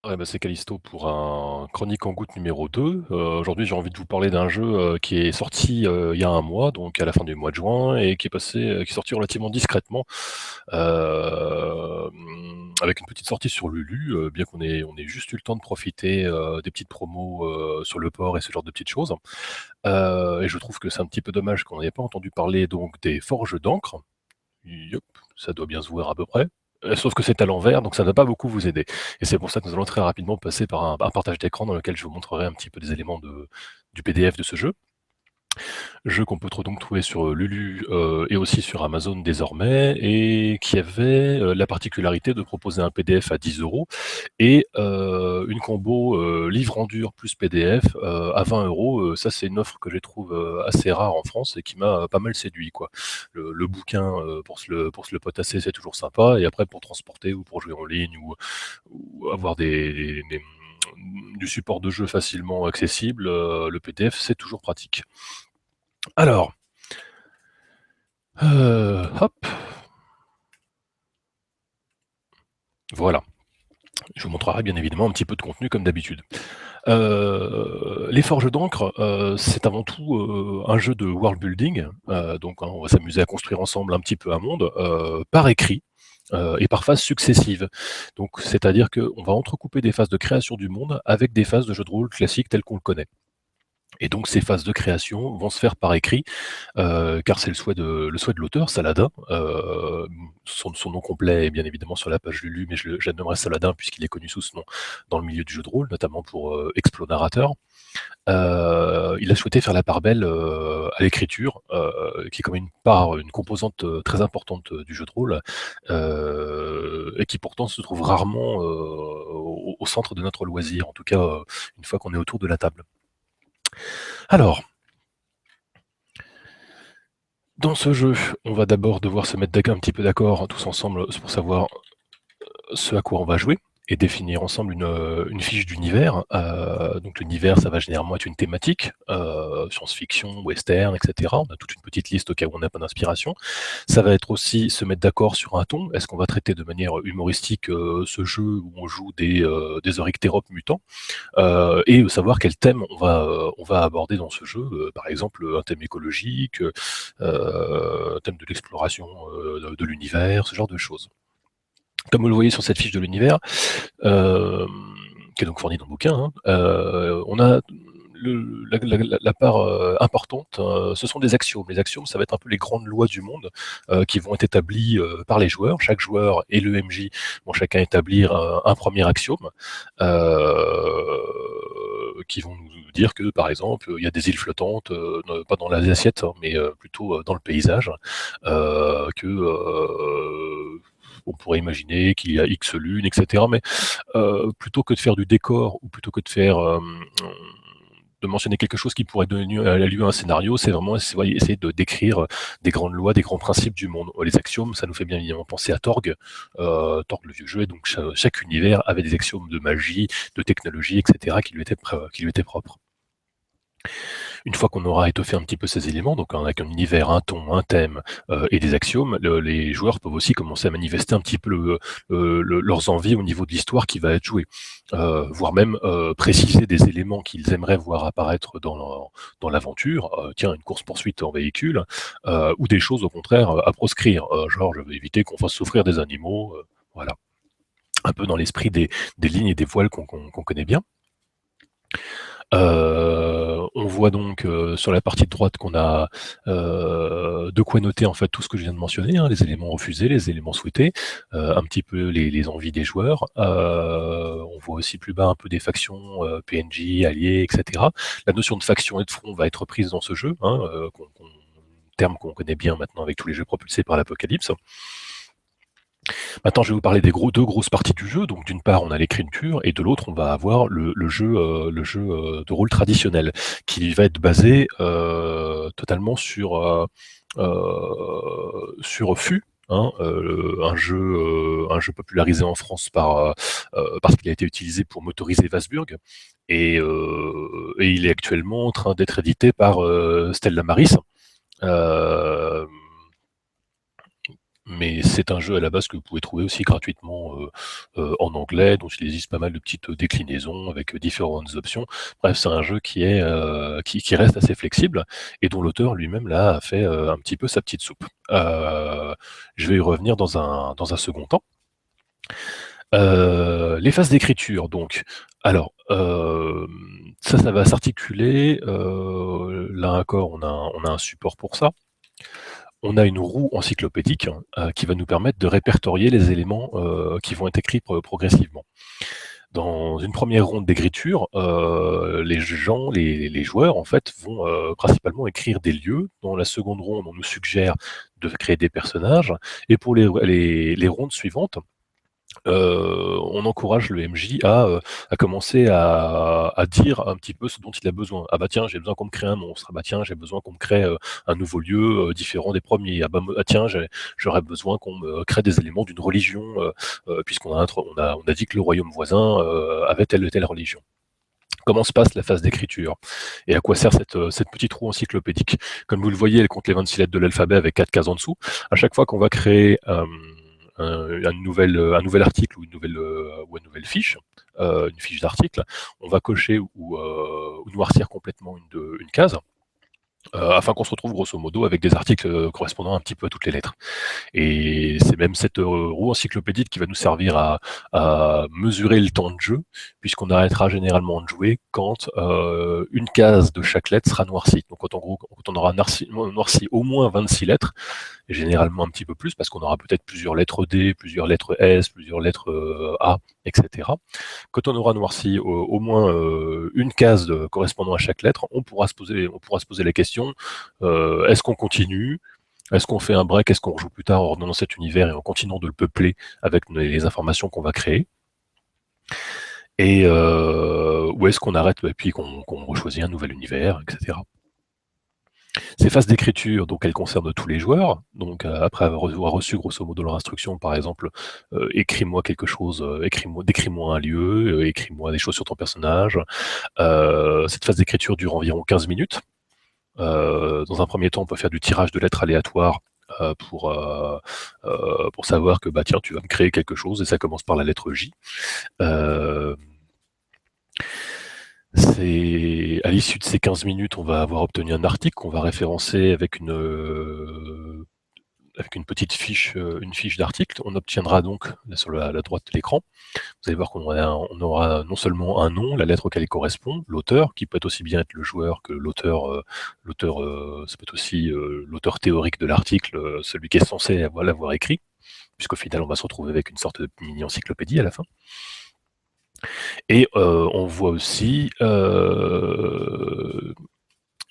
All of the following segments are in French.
Ouais, bah, c'est Callisto pour un Chronique en goutte numéro 2. Aujourd'hui, j'ai envie de vous parler d'un jeu, qui est sorti, il y a un mois, donc à la fin du mois de juin et qui est sorti relativement discrètement, avec une petite sortie sur Lulu, bien qu'on ait juste eu le temps de profiter, des petites promos, sur le port et ce genre de petites choses. Et je trouve que c'est un petit peu dommage qu'on n'ait pas entendu parler donc des Forges d'encre. Yep, ça doit bien se voir à peu près. Sauf que c'est à l'envers, donc ça ne va pas beaucoup vous aider. Et c'est pour ça que nous allons très rapidement passer par un partage d'écran dans lequel je vous montrerai un petit peu des éléments du PDF de ce jeu. Jeu qu'on peut donc trouver sur Lulu et aussi sur Amazon désormais, et qui avait la particularité de proposer un PDF à 10 € et une combo livre en dur plus PDF à 20 €. Ça, c'est une offre que je trouve assez rare en France et qui m'a pas mal séduit, quoi. Le bouquin pour se le potasser, c'est toujours sympa, et après pour transporter ou pour jouer en ligne ou avoir du support de jeu facilement accessible, le PDF, c'est toujours pratique. Alors, hop, voilà. Je vous montrerai bien évidemment un petit peu de contenu comme d'habitude. Les Forges d'encre, c'est avant tout, un jeu de world building, donc hein, on va s'amuser à construire ensemble un petit peu un monde, par écrit, et par phases successives. Donc c'est-à-dire qu'on va entrecouper des phases de création du monde avec des phases de jeu de rôle classique telles qu'on le connaît. Et donc ces phases de création vont se faire par écrit, car c'est le souhait de l'auteur, Saladin. Son nom complet est bien évidemment sur la page Lulu, mais je nommerai Saladin puisqu'il est connu sous ce nom dans le milieu du jeu de rôle, notamment pour Explo-Narrateur. Il a souhaité faire la part belle à l'écriture, qui est comme une composante très importante du jeu de rôle, et qui pourtant se trouve rarement au centre de notre loisir, en tout cas une fois qu'on est autour de la table. Alors, dans ce jeu, on va d'abord devoir se mettre un petit peu d'accord tous ensemble pour savoir ce à quoi on va jouer et définir ensemble une fiche d'univers. Donc l'univers, ça va généralement être une thématique, science-fiction, western, etc. On a toute une petite liste au cas où on n'a pas d'inspiration. Ça va être aussi se mettre d'accord sur un ton. Est-ce qu'on va traiter de manière humoristique ce jeu où on joue des Oryctéropes mutants, et savoir quel thème on va aborder dans ce jeu. Par exemple, un thème écologique, un thème de l'exploration de l'univers, ce genre de choses. Comme vous le voyez sur cette fiche de l'univers, euh, qui est donc fournie dans le bouquin, hein, on a la part importante, ce sont des axiomes. Les axiomes, ça va être un peu les grandes lois du monde qui vont être établies par les joueurs. Chaque joueur et le MJ vont chacun établir un premier axiome, qui vont nous dire que, par exemple, il y a des îles flottantes, pas dans les assiettes, hein, mais plutôt dans le paysage, que on pourrait imaginer qu'il y a X lunes, etc. Mais plutôt que de faire du décor ou plutôt que de mentionner quelque chose qui pourrait donner lieu à un scénario, c'est vraiment essayer de décrire des grandes lois, des grands principes du monde. Les axiomes, ça nous fait bien évidemment penser à Torg, Torg le vieux jeu, et donc chaque univers avait des axiomes de magie, de technologie, etc., qui lui étaient propres. Une fois qu'on aura étoffé un petit peu ces éléments, donc avec un univers, un ton, un thème et des axiomes, les joueurs peuvent aussi commencer à manifester un petit peu leurs envies au niveau de l'histoire qui va être jouée, voire même préciser des éléments qu'ils aimeraient voir apparaître dans l'aventure, tiens, une course-poursuite en véhicule, ou des choses au contraire à proscrire, genre je vais éviter qu'on fasse souffrir des animaux, voilà, un peu dans l'esprit des lignes et des voiles qu'on connaît bien. On voit donc sur la partie de droite qu'on a de quoi noter en fait tout ce que je viens de mentionner, hein, les éléments refusés, les éléments souhaités, un petit peu les envies des joueurs. On voit aussi plus bas un peu des factions, PNJ, alliés, etc. La notion de faction et de front va être prise dans ce jeu, hein, terme qu'on connaît bien maintenant avec tous les jeux propulsés par l'Apocalypse. Maintenant, je vais vous parler deux grosses parties du jeu. Donc, d'une part, on a l'écriture, et de l'autre, on va avoir le jeu de rôle traditionnel, qui va être basé totalement sur FU. Hein, un jeu popularisé en France parce qu'il a été utilisé pour motoriser Wasburg, et il est actuellement en train d'être édité par Stella Maris. Euh, mais c'est un jeu à la base que vous pouvez trouver aussi gratuitement en anglais, dont il existe pas mal de petites déclinaisons avec différentes options. Bref, c'est un jeu qui reste assez flexible et dont l'auteur lui-même là a fait un petit peu sa petite soupe. Je vais y revenir dans un second temps. Les phases d'écriture donc. Alors, ça va s'articuler, là encore on a un support pour ça. On a une roue encyclopédique, qui va nous permettre de répertorier les éléments, qui vont être écrits progressivement. Dans une première ronde d'écriture, les joueurs en fait vont, principalement écrire des lieux. Dans la seconde ronde, on nous suggère de créer des personnages et pour les rondes suivantes, on encourage le MJ à commencer à dire un petit peu ce dont il a besoin. Ah bah tiens, j'ai besoin qu'on me crée un monstre. Ah bah tiens, j'ai besoin qu'on me crée un nouveau lieu différent des premiers. Ah tiens, j'aurais besoin qu'on me crée des éléments d'une religion, puisqu'on on a dit que le royaume voisin avait telle ou telle religion. Comment se passe la phase d'écriture et à quoi sert cette petite roue encyclopédique? Comme vous le voyez, elle compte les 26 lettres de l'alphabet avec 4 cases en dessous. À chaque fois qu'on va créer un nouvel article ou une nouvelle fiche, une fiche d'article, on va cocher ou noircir complètement une case, afin qu'on se retrouve grosso modo avec des articles correspondant un petit peu à toutes les lettres. Et c'est même cette roue encyclopédique qui va nous servir à mesurer le temps de jeu, puisqu'on arrêtera généralement de jouer quand une case de chaque lettre sera noircie. Donc quand on aura noirci au moins 26 lettres, et généralement un petit peu plus, parce qu'on aura peut-être plusieurs lettres D, plusieurs lettres S, plusieurs lettres A, etc. Quand on aura noirci au moins une case correspondant à chaque lettre, on pourra se poser la question, est-ce qu'on continue? Est-ce qu'on fait un break? Est-ce qu'on rejoue plus tard en revenant dans cet univers et en continuant de le peupler avec les informations qu'on va créer? Et ou est-ce qu'on arrête et puis qu'on rechoisit un nouvel univers, etc. Ces phases d'écriture, donc elles concernent tous les joueurs. Donc après avoir reçu grosso modo leur instruction, par exemple, écris-moi quelque chose, décris-moi un lieu, écris-moi des choses sur ton personnage. Cette phase d'écriture dure environ 15 minutes. Dans un premier temps, on peut faire du tirage de lettres aléatoires pour savoir que bah tiens, tu vas me créer quelque chose et ça commence par la lettre J. C'est à l'issue de ces 15 minutes, on va avoir obtenu un article qu'on va référencer avec une fiche d'article. On obtiendra donc là, sur la droite de l'écran. Vous allez voir on aura non seulement un nom, la lettre auquel il correspond, l'auteur, qui peut aussi bien être le joueur que l'auteur. Ça peut être aussi l'auteur théorique de l'article, celui qui est censé l'avoir écrit, puisqu'au final, on va se retrouver avec une sorte de mini-encyclopédie à la fin. Et on voit aussi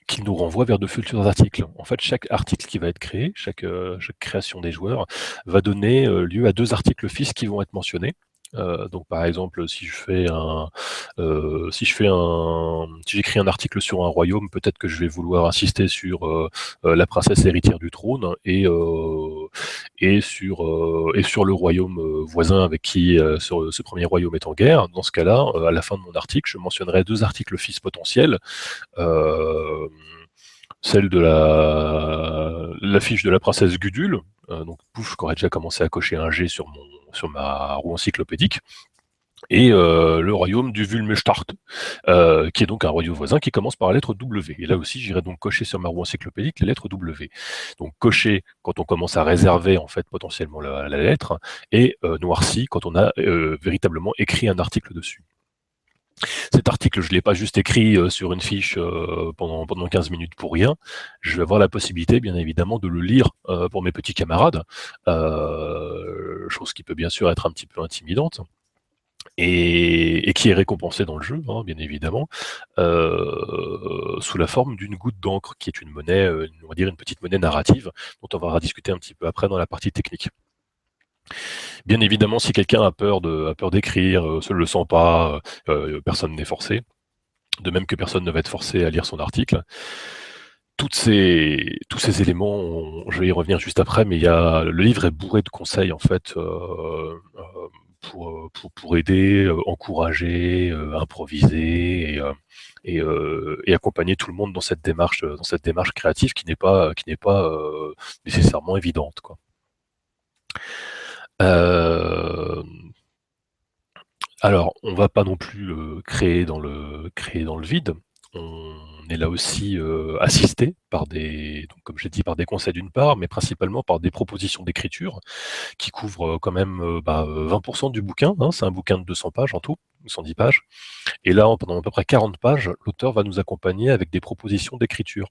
qui nous renvoie vers de futurs articles. En fait, chaque article qui va être créé, chaque création des joueurs, va donner lieu à 2 articles fils qui vont être mentionnés. Donc par exemple, si j'écris un article sur un royaume, peut-être que je vais vouloir insister sur la princesse héritière du trône et sur le royaume voisin avec qui ce premier royaume est en guerre. Dans ce cas-là, à la fin de mon article, je mentionnerai 2 articles fils potentiels, celle de la fiche de la princesse Gudule, donc pouf, j'aurais déjà commencé à cocher un G sur ma roue encyclopédique, et le royaume du Vulmestart, qui est donc un royaume voisin qui commence par la lettre W. Et là aussi, j'irai donc cocher sur ma roue encyclopédique la lettre W. Donc cocher quand on commence à réserver en fait potentiellement la lettre, et noirci quand on a véritablement écrit un article dessus. Cet article, je ne l'ai pas juste écrit sur une fiche pendant 15 minutes pour rien. Je vais avoir la possibilité, bien évidemment, de le lire pour mes petits camarades, chose qui peut bien sûr être un petit peu intimidante. Et qui est récompensée dans le jeu, hein, bien évidemment, sous la forme d'une goutte d'encre, qui est une monnaie, on va dire une petite monnaie narrative, dont on va discuter un petit peu après dans la partie technique. Bien évidemment, si quelqu'un a peur d'écrire, se le sent pas, personne n'est forcé. De même que personne ne va être forcé à lire son article. Tous ces éléments, je vais y revenir juste après, mais le livre est bourré de conseils en fait pour aider, encourager, improviser et accompagner tout le monde dans cette démarche créative qui n'est pas nécessairement évidente, quoi. Hem, alors, on va pas non plus, créer dans le vide. On est là aussi, assisté par des donc comme j'ai dit, par des conseils d'une part, mais principalement par des propositions d'écriture qui couvrent, quand même, 20 du bouquin, hein. C'est un bouquin de 200 pages en tout, 210 pages et là, pendant à peu près 40 pages, l'auteur va nous accompagner avec des propositions d'écriture,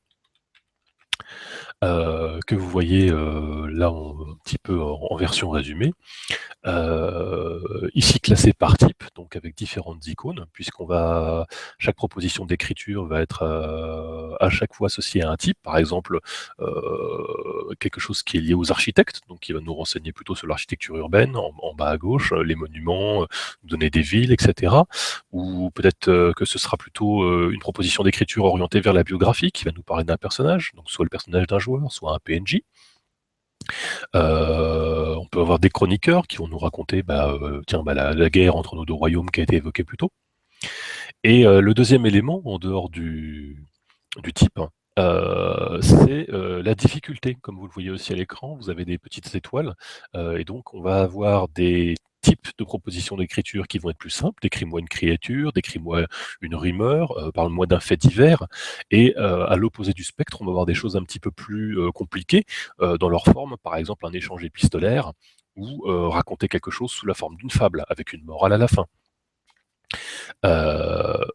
que vous voyez, là un petit peu en version résumée. Ici classé par type, donc avec différentes icônes, puisqu'on va chaque proposition d'écriture va être, à chaque fois associée à un type. Par exemple, quelque chose qui est lié aux architectes, donc qui va nous renseigner plutôt sur l'architecture urbaine, en bas à gauche, les monuments, donner des villes et cetera. Ou peut-être, que ce sera plutôt, une proposition d'écriture orientée vers la biographie, qui va nous parler d'un personnage, donc soit le personnage d'un joueur, soit un PNJ. On peut avoir des chroniqueurs qui vont nous raconter, tiens, la guerre entre nos 2 royaumes qui a été évoquée plus tôt et le deuxième élément en dehors du type, c'est, la difficulté. Comme vous le voyez aussi à l'écran, vous avez des petites étoiles, et donc on va avoir des types de propositions d'écriture qui vont être plus simples. Décris-moi une créature, décris-moi une rumeur, parle-moi d'un fait divers et à l'opposé du spectre, on va avoir des choses un petit peu plus, compliquées, dans leur forme. Par exemple, un échange épistolaire ou raconter quelque chose sous la forme d'une fable avec une morale à la fin. Heu,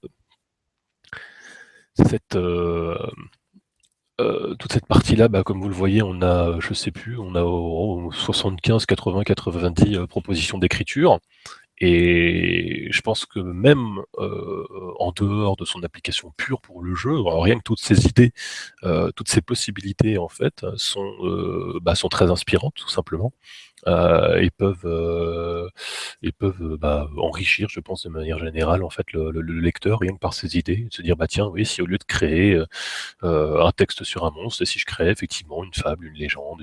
cette, toute cette partie-là, comme vous le voyez, on a, je sais plus, on a 75, 80, 90, propositions d'écriture et je pense que même, en dehors de son application pure pour le jeu, rien que toutes ces idées, toutes ces possibilités en fait, sont très inspirantes tout simplement, et peuvent, enrichir, je pense, de manière générale en fait le lecteur rien que par ces idées. De se dire: «Bah tiens, oui, si au lieu de créer, un texte sur un monstre et si je créais effectivement une fable, une légende,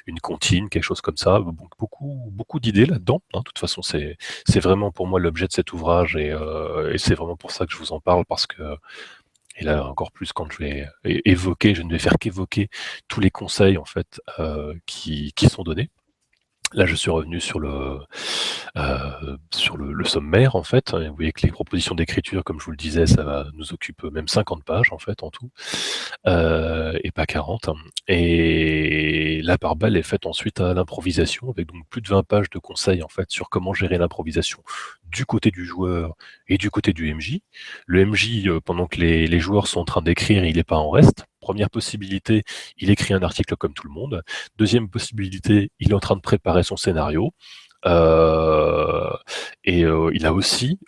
une comptine, quelque chose comme ça. Donc beaucoup d'idées là-dedans, hein. De toute façon, c'est vraiment pour moi l'objet de cet ouvrage et c'est vraiment pour ça que je vous en parle parce que et là encore plus quand je vais évoquer, je ne vais faire qu'évoquer tous les conseils en fait, qui sont donnés. Là, je suis revenu sur le sommaire, en fait, et vous voyez que les propositions d'écriture, comme je vous le disais, ça va nous occupe même 50 pages, en fait, en tout, et pas 40. Et la part belle est faite ensuite à l'improvisation, avec donc plus de 20 pages de conseils, en fait, sur comment gérer l'improvisation du côté du joueur et du côté du MJ. Le MJ, pendant que les joueurs sont en train d'écrire, il est pas en reste. Première possibilité, il écrit un article comme tout le monde. Deuxième possibilité, il est en train de préparer son scénario. Heu il a aussi,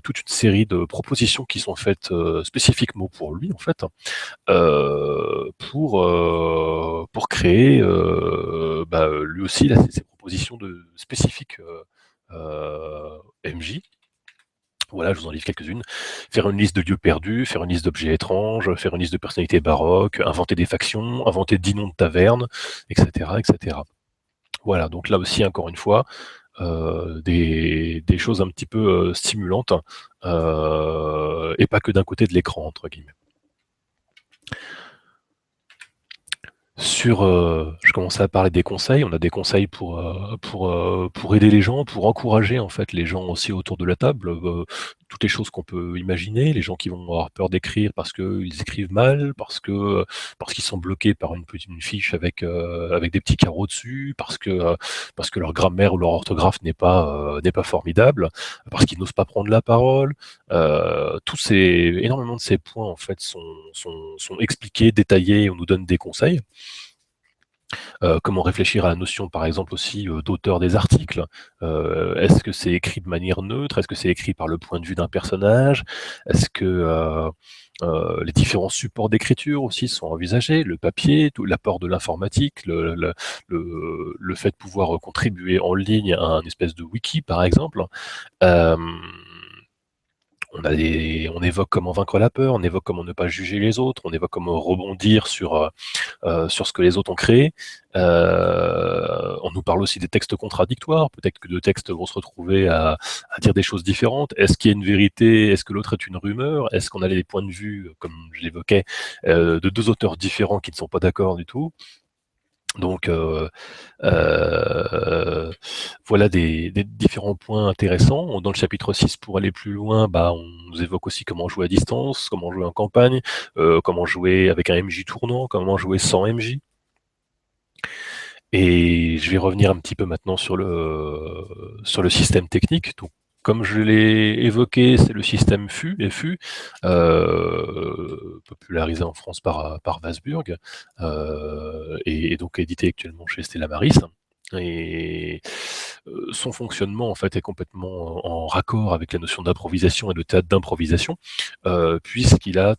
toute une série de propositions qui sont faites, spécifiquement pour lui, en fait, pour créer, lui aussi, là, ses propositions de spécifiques, MJ. Voilà, je vous en livre quelques-unes. Faire une liste de lieux perdus, faire une liste d'objets étranges, faire une liste de personnalités baroques, inventer des factions, inventer 10 noms de tavernes, et cetera, et cetera. Voilà, donc là aussi, encore une fois, des choses un petit peu, stimulantes, et pas que d'un côté de l'écran, entre guillemets. Je commençais à parler des conseils. On a des conseils pour aider les gens, pour encourager en fait les gens aussi autour de la table, toutes les choses qu'on peut imaginer. Les gens qui vont avoir peur d'écrire parce qu'ils écrivent mal, parce qu'ils sont bloqués par une fiche avec des petits carreaux dessus, parce que leur grammaire ou leur orthographe n'est pas formidable, parce qu'ils n'osent pas prendre la parole. Énormément de ces points en fait sont expliqués, détaillés, on nous donne des conseils. Comment réfléchir à la notion, par exemple, aussi, d'auteur des articles. Est-ce que c'est écrit de manière neutre? Est-ce que c'est écrit par le point de vue d'un personnage? Est-ce que, les différents supports d'écriture aussi sont envisagés? Le papier, tout l'apport de l'informatique, le fait de pouvoir, contribuer en ligne à un espèce de wiki, par exemple. Hem on évoque comment vaincre la peur, on évoque comment ne pas juger les autres, on évoque comment rebondir sur ce que les autres ont créé. On nous parle aussi des textes contradictoires. Peut-être que 2 textes vont se retrouver à dire des choses différentes. Est-ce qu'il y a une vérité? Est-ce que l'autre est une rumeur? Est-ce qu'on a des points de vue, comme je l'évoquais, de 2 auteurs différents qui ne sont pas d'accord du tout? Donc voilà des différents points intéressants. Dans le chapitre 6, pour aller plus loin, on nous évoque aussi comment jouer à distance, comment jouer en campagne, comment jouer avec un MJ tournant, comment jouer sans MJ. Et je vais revenir un petit peu maintenant sur le système technique. Donc, comme je l'ai évoqué, c'est le système FU, popularisé en France par Wasburg, et donc édité actuellement chez Stella Maris. Et son fonctionnement en fait est complètement en raccord avec la notion d'improvisation et de théâtre d'improvisation, il a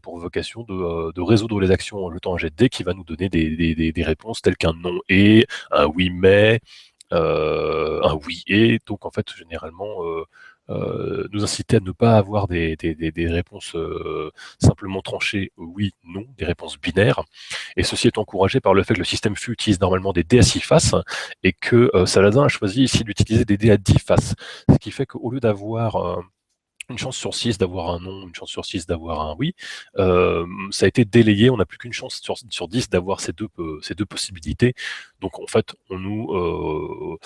pour vocation de résoudre les actions en jetant un jet de dés qui va nous donner des réponses telles qu'un non et, un oui mais, un oui et. Donc en fait, généralement, nous inciter à ne pas avoir des réponses simplement tranchées oui, non, des réponses binaires. Et ceci est encouragé par le fait que le système FU utilise normalement des dés à 6 faces et que Saladin a choisi ici d'utiliser des dés à 10 faces. Ce qui fait qu'au lieu d'avoir une chance sur 6 d'avoir un non, une chance sur 6 d'avoir un oui, ça a été délayé, on n'a plus qu'une chance sur 10 d'avoir ces deux possibilités. Donc en fait, on nous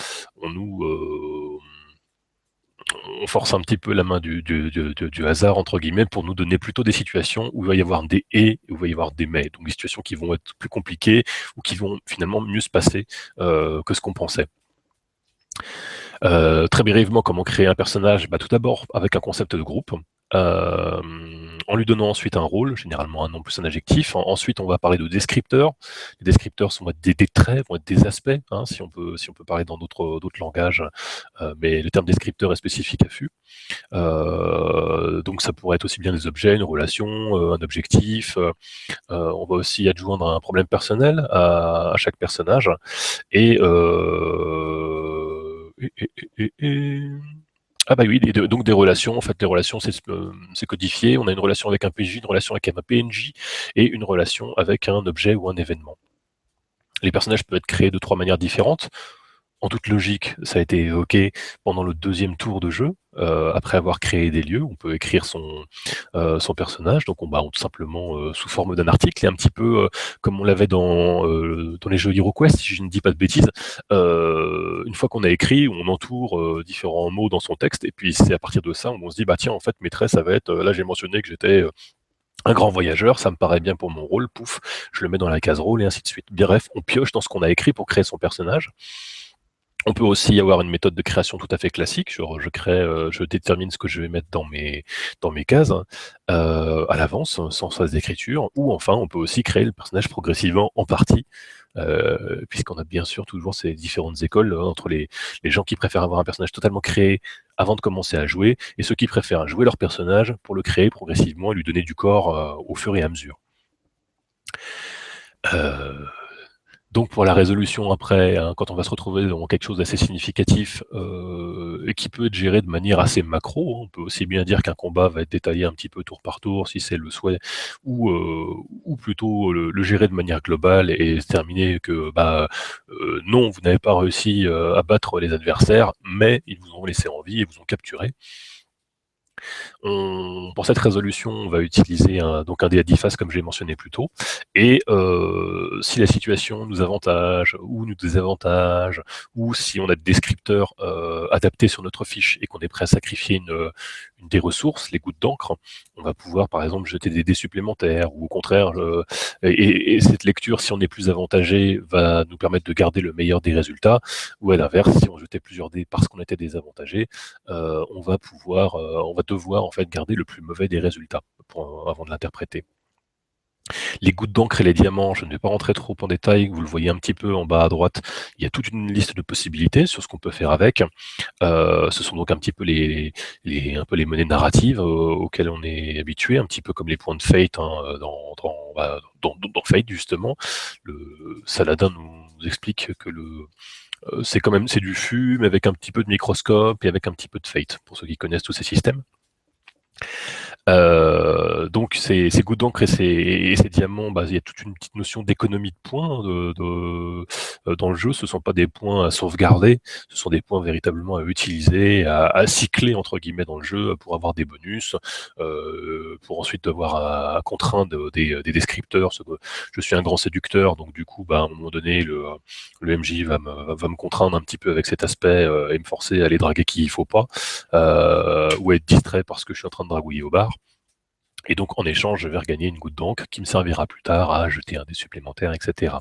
on force un petit peu la main du hasard, entre guillemets, pour nous donner plutôt des situations où il va y avoir des et, où il va y avoir des mais. Donc des situations qui vont être plus compliquées ou qui vont finalement mieux se passer que ce qu'on pensait. Très brièvement, comment créer un personnage? Tout d'abord avec un concept de groupe, euh, en lui donnant ensuite un rôle, généralement un nom plus un adjectif. Ensuite, on va parler de descripteurs. Les descripteurs sont des traits, vont être des aspects, hein, si on peut parler dans d'autres langages, mais le terme descripteur est spécifique à FU. Donc ça pourrait être aussi bien des objets, une relation, un objectif. On va aussi adjoindre un problème personnel à chaque personnage. Et, euh, et, et- et- ah bah oui, donc des relations. En fait, les relations, c'est codifié. On a une relation avec un PJ, une relation avec un PNJ et une relation avec un objet ou un événement. Les personnages peuvent être créés de trois manières différentes. En toute logique, ça a été évoqué pendant le deuxième tour de jeu. Après avoir créé des lieux, on peut écrire son personnage, donc tout simplement sous forme d'un article, et un petit peu comme on l'avait dans les jeux HeroQuest, si je ne dis pas de bêtises. Une fois qu'on a écrit, on entoure différents mots dans son texte, et puis c'est à partir de ça où on se dit, bah tiens, en fait, maîtresse, ça va être, là j'ai mentionné que j'étais un grand voyageur, ça me paraît bien pour mon rôle, pouf, je le mets dans la case rôle, et ainsi de suite. Bien bref, on pioche dans ce qu'on a écrit pour créer son personnage. On peut aussi avoir une méthode de création tout à fait classique, genre je détermine ce que je vais mettre dans mes cases à l'avance, sans phase d'écriture, ou enfin on peut aussi créer le personnage progressivement en partie, puisqu'on a bien sûr toujours ces différentes écoles entre les gens qui préfèrent avoir un personnage totalement créé avant de commencer à jouer, et ceux qui préfèrent jouer leur personnage pour le créer progressivement et lui donner du corps au fur et à mesure. Euh, Donc pour la résolution après, hein, quand on va se retrouver dans quelque chose d'assez significatif et qui peut être géré de manière assez macro, hein, on peut aussi bien dire qu'un combat va être détaillé un petit peu tour par tour si c'est le souhait, ou plutôt le gérer de manière globale et se terminer que non, vous n'avez pas réussi à battre les adversaires, mais ils vous ont laissé en vie et vous ont capturé. Pour cette résolution, on va utiliser donc un dé à 10 faces, comme j'ai mentionné plus tôt. Et si la situation nous avantage ou nous désavantage, ou si on a des descripteurs adaptés sur notre fiche et qu'on est prêt à sacrifier une des ressources, les gouttes d'encre, on va pouvoir par exemple jeter des dés supplémentaires, ou au contraire, et cette lecture, si on est plus avantagé, va nous permettre de garder le meilleur des résultats, ou à l'inverse, si on jetait plusieurs dés parce qu'on était désavantagé, on va devoir en fait garder le plus mauvais des résultats avant de l'interpréter. Les gouttes d'encre et les diamants, je ne vais pas rentrer trop en détail, vous le voyez un petit peu en bas à droite, il y a toute une liste de possibilités sur ce qu'on peut faire avec. Ce sont donc un petit peu un peu les monnaies narratives auxquelles on est habitué, un petit peu comme les points de fate dans Fate justement. Le Saladin nous explique que c'est du fume avec un petit peu de microscope et avec un petit peu de fate, pour ceux qui connaissent tous ces systèmes. Donc ces gouttes d'encre et ces diamants, il y a toute une petite notion d'économie de points dans le jeu. Ce ne sont pas des points à sauvegarder, ce sont des points véritablement à utiliser, à cycler entre guillemets dans le jeu pour avoir des bonus, pour ensuite devoir à contraindre des descripteurs. Je suis un grand séducteur, donc du coup, à un moment donné, le MJ va me contraindre un petit peu avec cet aspect et me forcer à aller draguer qui il faut pas, ou être distrait parce que je suis en train de dragouiller au bar. Et donc, en échange, je vais regagner une goutte d'encre qui me servira plus tard à jeter un dé supplémentaire, etc.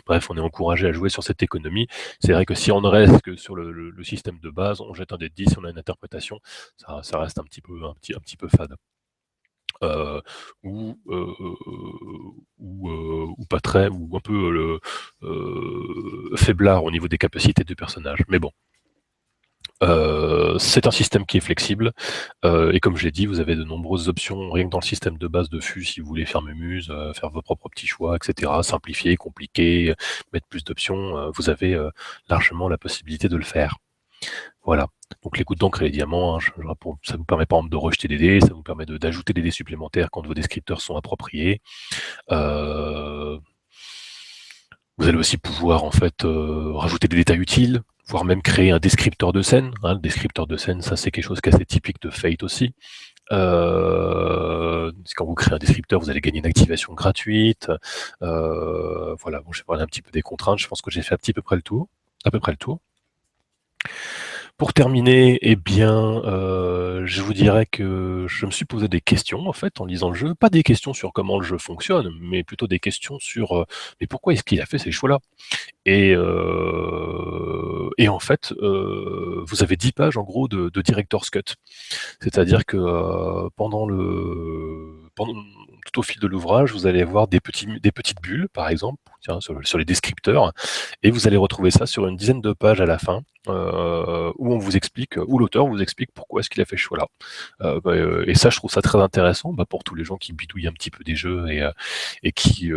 Bref, on est encouragé à jouer sur cette économie. C'est vrai que si on ne reste que sur le système de base, on jette un dé de 10, on a une interprétation, ça reste un petit peu fade. Euh, ou, euh, ou pas très, ou un peu faiblard au niveau des capacités du personnage. Mais bon. C'est un système qui est flexible et comme je l'ai dit, vous avez de nombreuses options rien que dans le système de base de FU si vous voulez faire Mémuse, faire vos propres petits choix, etc. Simplifier, compliquer, mettre plus d'options, vous avez largement la possibilité de le faire. Voilà. Donc les gouttes d'encre et les diamants, hein, ça vous permet par exemple de rejeter des dés, ça vous permet d'ajouter des dés supplémentaires quand vos descripteurs sont appropriés. Vous allez aussi pouvoir en fait rajouter des détails utiles, voire même créer un descripteur de scène. Hein. Le descripteur de scène, ça c'est quelque chose qui est assez typique de Fate aussi. Quand vous créez un descripteur, vous allez gagner une activation gratuite. Voilà, bon, j'ai parlé un petit peu des contraintes. Je pense que j'ai fait à peu près le tour. Pour terminer, eh bien, je vous dirais que je me suis posé des questions en fait en lisant le jeu, pas des questions sur comment le jeu fonctionne, mais plutôt des questions sur mais pourquoi est-ce qu'il a fait ces choix-là? Et en fait, vous avez 10 pages en gros de director's cut. C'est-à-dire que tout au fil de l'ouvrage, vous allez avoir des petites bulles, par exemple, tiens, sur les descripteurs, et vous allez retrouver ça sur une dizaine de pages à la fin, où on vous explique, où l'auteur vous explique pourquoi est-ce qu'il a fait ce choix-là. Et ça, je trouve ça très intéressant pour tous les gens qui bidouillent un petit peu des jeux et qui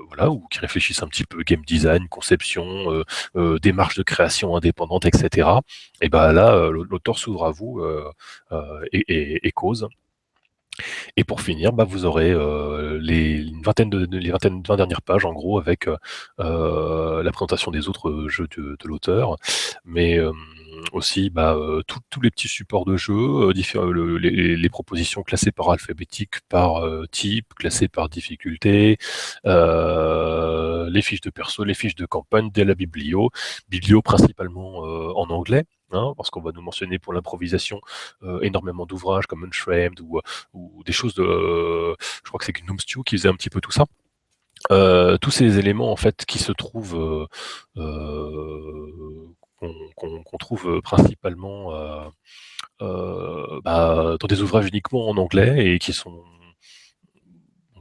voilà, ou qui réfléchissent un petit peu game design, conception, démarche de création indépendante, etc. Et là, l'auteur s'ouvre à vous et cause. Et pour finir, vous aurez les 20 dernières pages, en gros, avec la présentation des autres jeux de l'auteur, mais aussi tous les petits supports de jeu, les propositions classées par alphabétique, par type, classées par difficulté, les fiches de perso, les fiches de campagne, dès la biblio principalement en anglais. Hein, parce qu'on va nous mentionner pour l'improvisation énormément d'ouvrages comme Unshramed ou des choses je crois que c'est Gnome Stew qui faisait un petit peu tout ça. Tous ces éléments en fait qui se trouvent qu'on trouve principalement dans des ouvrages uniquement en anglais et qui sont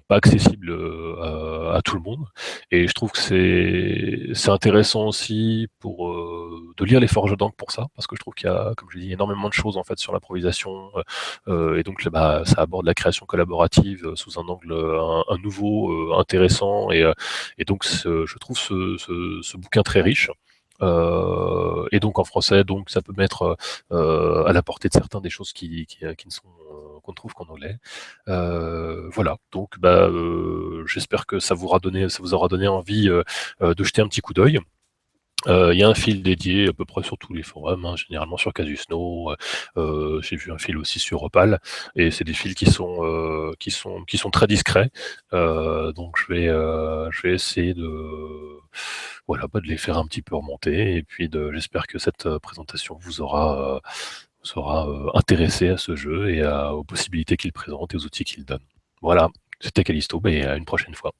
pas accessibles à tout le monde. Et je trouve que c'est intéressant aussi de lire les forges d'encre pour ça, parce que je trouve qu'il y a, comme je dis, énormément de choses en fait sur l'improvisation, et donc ça aborde la création collaborative sous un angle un nouveau, intéressant, et donc je trouve ce bouquin très riche. Et donc en français, donc ça peut mettre à la portée de certains des choses qui ne sont qu'on ne trouve qu'en anglais. Voilà, donc j'espère que ça vous aura donné envie de jeter un petit coup d'œil. Il y a un fil dédié à peu près sur tous les forums, hein, généralement sur Casusno. J'ai vu un fil aussi sur Opal, et c'est des fils qui sont très discrets. Donc je vais essayer de les faire un petit peu remonter, et puis j'espère que cette présentation vous aura intéressé à ce jeu et aux possibilités qu'il présente et aux outils qu'il donne. Voilà, c'était Callisto, et à une prochaine fois.